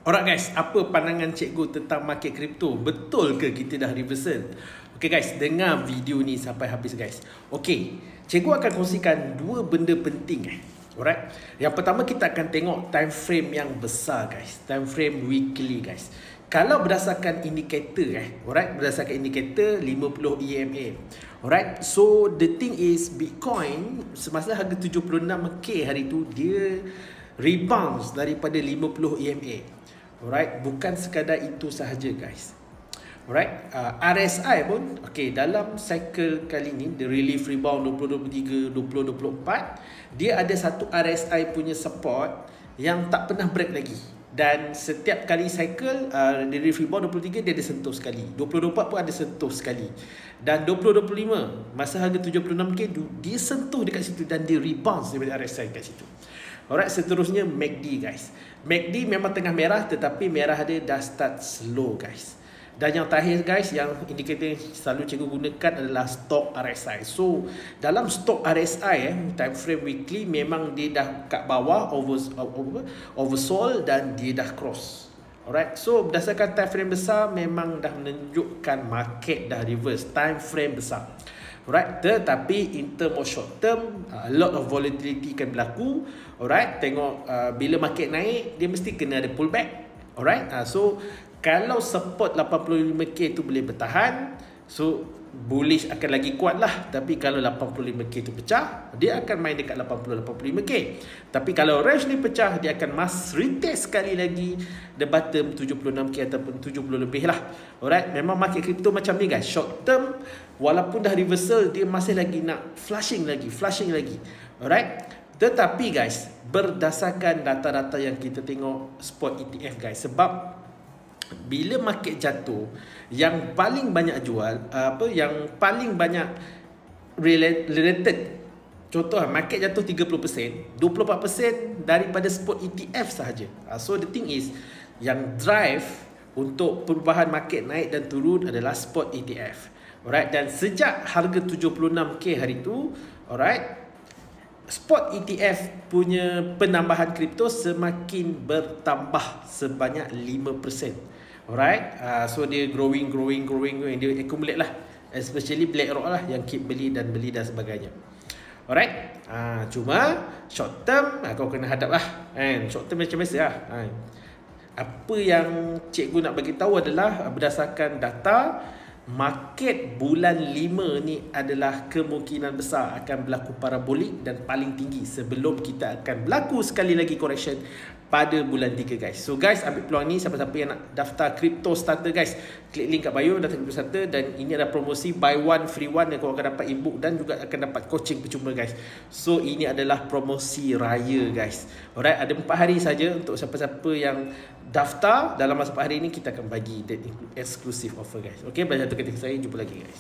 Alright guys, apa pandangan cikgu tentang market kripto? Betul ke kita dah reversal? Okay guys, dengar video ni sampai habis guys. Okay, cikgu akan kongsikan dua benda penting Alright. Yang pertama kita akan tengok time frame yang besar guys. Time frame weekly guys. Kalau berdasarkan indikator alright, berdasarkan indikator 50 EMA. Alright. So the thing is Bitcoin semasa harga 76k hari tu dia rebounds daripada 50 EMA. Alright, bukan sekadar itu sahaja guys. Alright, RSI pun okay, dalam cycle kali ni the relief rebound 2023 2024 dia ada satu RSI punya support yang tak pernah break lagi. Dan setiap kali cycle the relief rebound 23 dia ada sentuh sekali. 2024 pun ada sentuh sekali. Dan 2025 masa harga 76k dia sentuh dekat situ dan dia rebounds daripada RSI kat situ. Alright, seterusnya MACD guys. MACD memang tengah merah tetapi merah dia dah start slow guys. Dan yang terakhir guys, yang indikator yang selalu cikgu gunakan adalah stock RSI. So dalam stock RSI time frame weekly memang dia dah kat bawah oversold dan dia dah cross. Alright, so berdasarkan time frame besar memang dah menunjukkan market dah reverse time frame besar. Alright, tetapi in term of short term a lot of volatility akan berlaku. Alright, tengok bila market naik dia mesti kena ada pullback. Alright, so kalau support 85k tu boleh bertahan, so bullish akan lagi kuat lah. Tapi kalau 85k tu pecah, dia akan main dekat 80-85k. Tapi kalau range ni pecah, dia akan retest sekali lagi the bottom 76k ataupun 70 lebih lah. Alright, memang market crypto macam ni guys. Short term walaupun dah reversal, dia masih lagi nak flushing lagi. Alright, tetapi guys, berdasarkan data-data yang kita tengok spot ETF guys, sebab bila market jatuh, yang paling banyak jual yang paling banyak related, contoh market jatuh 30%, 24% daripada spot ETF sahaja. So the thing is, yang drive untuk perubahan market naik dan turun adalah spot ETF. Alright, dan sejak harga 76k hari tu, alright, spot ETF punya penambahan kripto semakin bertambah sebanyak 5%. Alright, so dia growing, dia accumulate lah, especially BlackRock lah yang keep beli dan sebagainya. Alright, cuma short term kau kena hadap lah short term macam biasa lah. Apa yang cikgu nak bagi tahu adalah berdasarkan data, market bulan 5 ni adalah kemungkinan besar akan berlaku parabolik dan paling tinggi sebelum kita akan berlaku sekali lagi correction pada bulan 3 guys. So guys, ambil peluang ni, siapa-siapa yang nak daftar crypto starter guys, klik link kat bio daftar crypto starter. Dan ini adalah promosi buy one free one, dan kau akan dapat ebook dan juga akan dapat coaching percuma guys. So ini adalah promosi raya guys. Alright, ada 4 hari saja untuk siapa-siapa yang daftar. Dalam masa 4 hari ini kita akan bagi that exclusive offer guys. Okay, belajar tu ketika saya, jumpa lagi guys.